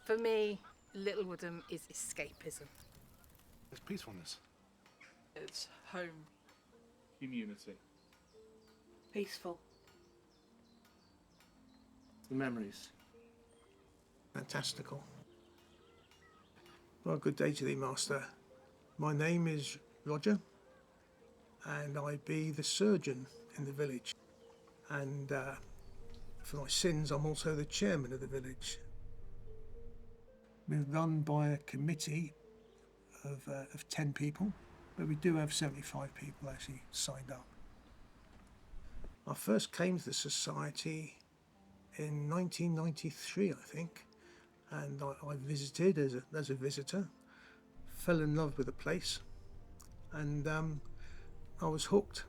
For me, Little Woodham is escapism. It's peacefulness. It's home. Community. Peaceful. The memories. Fantastical. Well, good day to thee, Master. My name is Roger, and I be the surgeon in the village. And for my sins, I'm also the chairman of the village. We're run by a committee of 10 people, but we do have 75 people actually signed up. I first came to the society in 1993, I think, and I visited as a visitor, fell in love with the place, and I was hooked.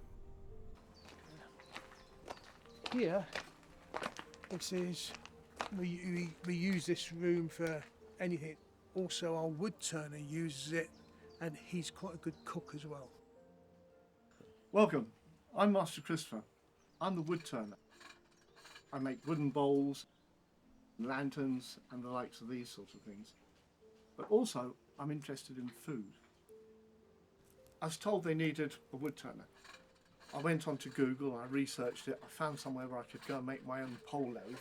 Here, this is, we use this room for anything. Also, our wood turner uses it, and he's quite a good cook as well. Welcome, I'm Master Christopher. I'm the wood turner. I make wooden bowls, lanterns and the likes of these sorts of things. But also, I'm interested in food. I was told they needed a wood turner. I went onto Google, I researched it, I found somewhere where I could go and make my own pole lathe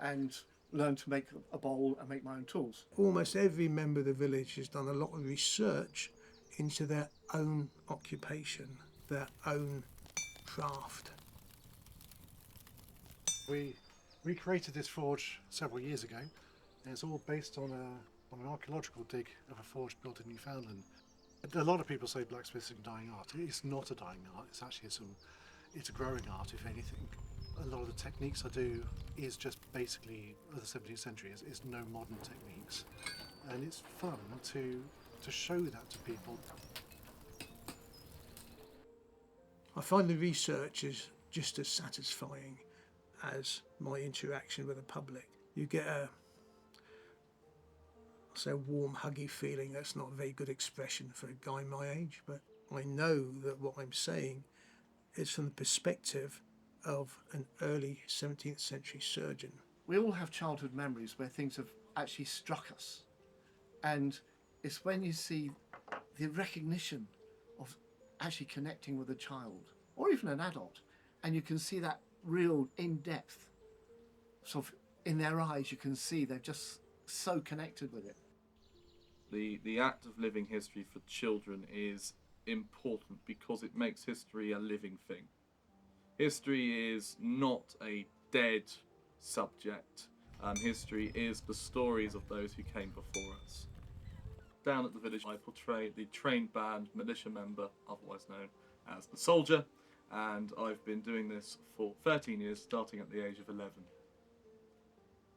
and learn to make a bowl and make my own tools. Almost every member of the village has done a lot of research into their own occupation, their own craft. We created this forge several years ago, and it's all based on an archaeological dig of a forge built in Newfoundland. A lot of people say blacksmithing is a dying art. It's not a dying art. It's actually it's a growing art, if anything. A lot of the techniques I do is just basically of the 17th century. It's no modern techniques, and it's fun to show that to people. I find the research is just as satisfying as my interaction with the public. You get a warm, huggy feeling. That's not a very good expression for a guy my age, but I know that what I'm saying is from the perspective of an early 17th century surgeon. We all have childhood memories where things have actually struck us. And it's when you see the recognition of actually connecting with a child, or even an adult, and you can see that real in-depth, sort of in their eyes, you can see they're just so connected with it. The act of living history for children is important because it makes history a living thing. History is not a dead subject. History is the stories of those who came before us. Down at the village, I portray the trained band militia member, otherwise known as the soldier, and I've been doing this for 13 years, starting at the age of 11.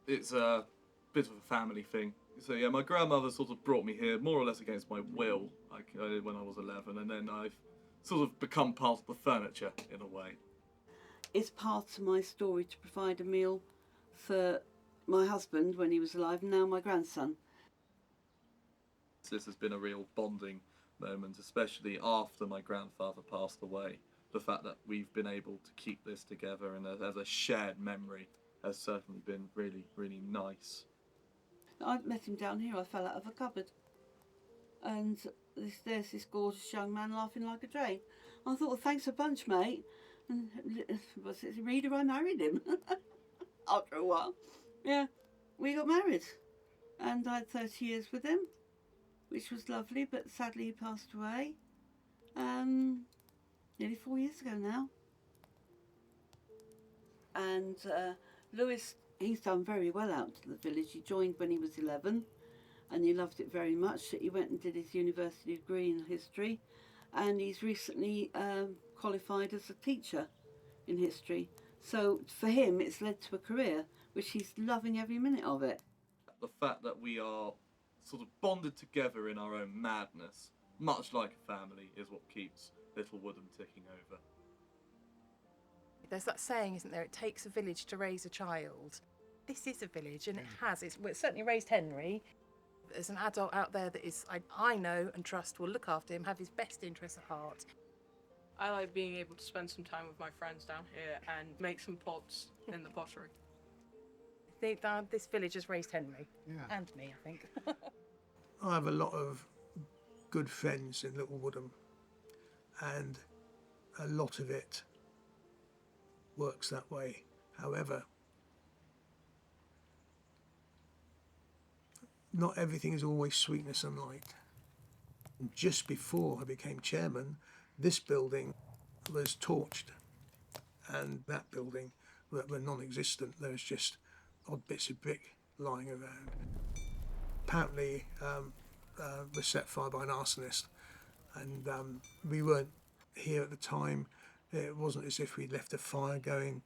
It's a bit of a family thing. So yeah, my grandmother sort of brought me here more or less against my will when I was 11, and then I've sort of become part of the furniture in a way. It's part of my story to provide a meal for my husband when he was alive, and now my grandson. This has been a real bonding moment, especially after my grandfather passed away. The fact that we've been able to keep this together and as a shared memory has certainly been really, really nice. I met him down here. I fell out of a cupboard, and there's this gorgeous young man laughing like a drain. I thought, well, thanks a bunch, mate. And was it reader? I married him after a while. Yeah, we got married, and I had 30 years with him, which was lovely. But sadly, he passed away nearly 4 years ago now. And Lewis, he's done very well out to the village. He joined when he was 11, and he loved it very much. He went and did his university degree in history, and he's recently qualified as a teacher in history. So for him, it's led to a career, which he's loving every minute of it. The fact that we are sort of bonded together in our own madness, much like a family, is what keeps Little Woodham ticking over. There's that saying, isn't there? It takes a village to raise a child. This is a village, and it has. It's certainly raised Henry. There's an adult out there that is, I know and trust, will look after him, have his best interests at heart. I like being able to spend some time with my friends down here and make some pots in the pottery. This village has raised Henry. Yeah. And me, I think. I have a lot of good friends in Little Woodham, and a lot of it works that way. However, not everything is always sweetness and light. Just before I became chairman, this building was torched, and that building were non-existent. There was just odd bits of brick lying around. Apparently, was set fire by an arsonist, and we weren't here at the time. It wasn't as if we'd left a fire going.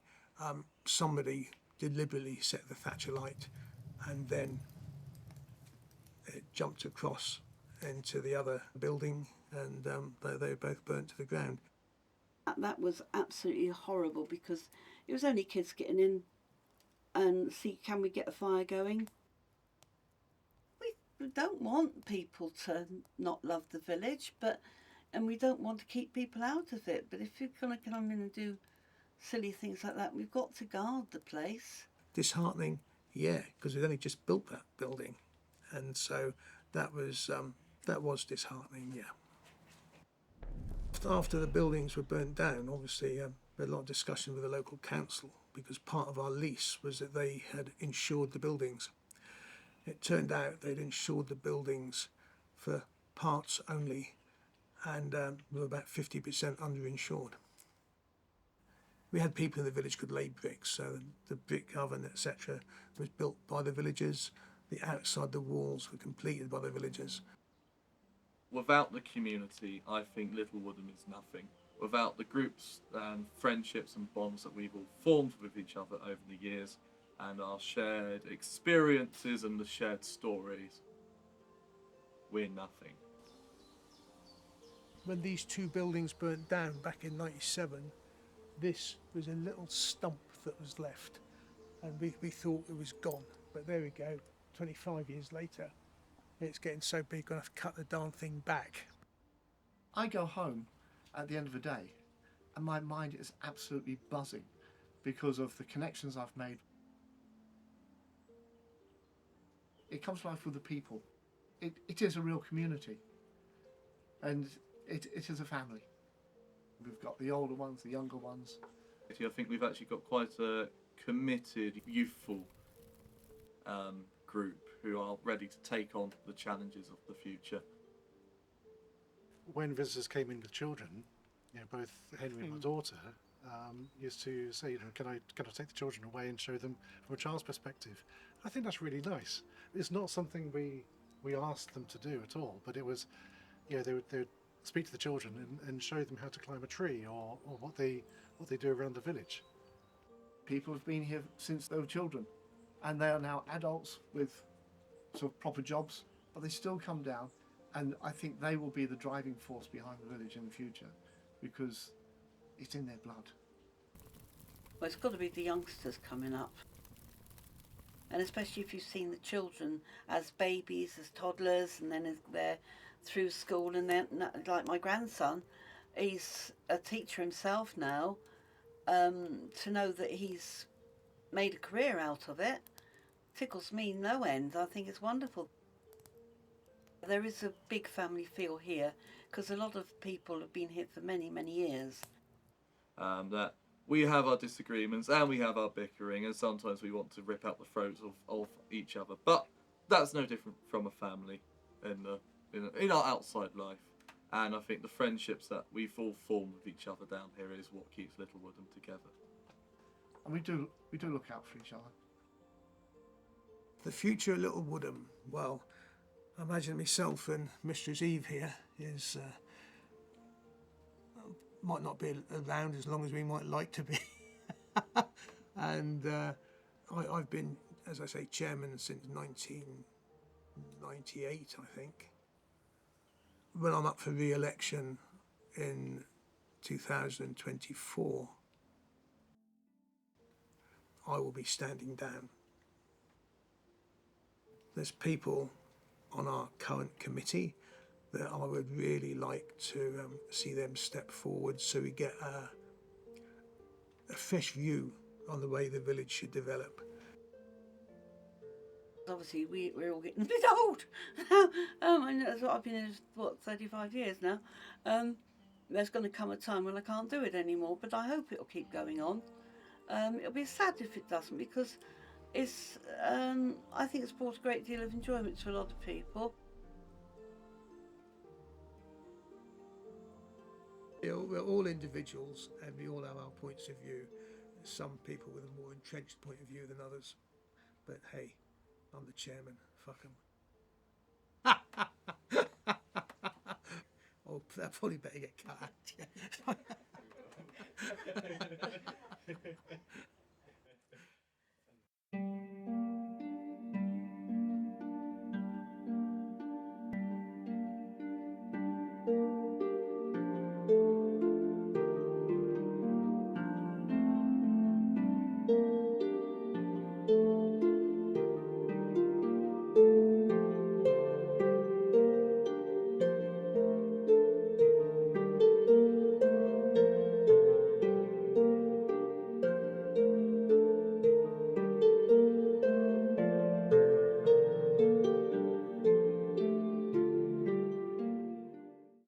Somebody deliberately set the thatcher light, and then it jumped across into the other building, and they were both burnt to the ground. That was absolutely horrible, because it was only kids getting in and see, can we get a fire going? We don't want people to not love the village, and we don't want to keep people out of it. But if you're going to come in and do silly things like that, we've got to guard the place. Disheartening, yeah, because we'd only just built that building, and so that was disheartening, yeah. After the buildings were burnt down, obviously, we had a lot of discussion with the local council, because part of our lease was that they had insured the buildings. It turned out they'd insured the buildings for parts only, and were about 50% underinsured. We had people in the village could lay bricks, so the brick oven, etc., was built by the villagers. The outside the walls were completed by the villagers. Without the community, I think Little Woodham is nothing. Without the groups and friendships and bonds that we've all formed with each other over the years, and our shared experiences and the shared stories, we're nothing. When these two buildings burnt down back in '97, this was a little stump that was left, and we thought it was gone. But there we go, 25 years later, it's getting so big, we're going to have to cut the darn thing back. I go home at the end of the day and my mind is absolutely buzzing because of the connections I've made. It comes to life with the people. It is a real community, and it is a family. We've got the older ones, the younger ones. I think we've actually got quite a committed, youthful group who are ready to take on the challenges of the future. When visitors came in with children, both Henry and my daughter used to say, can I take the children away and show them from a child's perspective? I think that's really nice. It's not something we asked them to do at all, but it was, they would speak to the children and show them how to climb a tree or what they do around the village. People have been here since they were children, and they are now adults with sort of proper jobs, but they still come down, and I think they will be the driving force behind the village in the future, because it's in their blood. Well, it's got to be the youngsters coming up. And especially if you've seen the children as babies, as toddlers, and then as they're through school, and then, like my grandson, he's a teacher himself now, to know that he's made a career out of it tickles me no end. I think it's wonderful. There is a big family feel here, because a lot of people have been here for many, many years. That we have our disagreements and we have our bickering, and sometimes we want to rip out the throats of each other, but that's no different from a family in our outside life. And I think the friendships that we've all formed with each other down here is what keeps Little Woodham together. And we do look out for each other. The future of Little Woodham, well, I imagine myself and Mistress Eve here is might not be around as long as we might like to be. And I've been, as I say, chairman since 1998, I think. When I'm up for re-election in 2024, I will be standing down. There's people on our current committee that I would really like to see them step forward, so we get a fresh view on the way the village should develop. obviously we're all getting a bit old. And that's what I've been in, 35 years now. There's going to come a time when I can't do it anymore, but I hope it'll keep going on. It'll be sad if it doesn't, because it's. I think it's brought a great deal of enjoyment to a lot of people. We're all individuals and we all have our points of view. Some people with a more entrenched point of view than others. But hey, I'm the chairman. Fuck 'em. Oh, that probably better get cut out.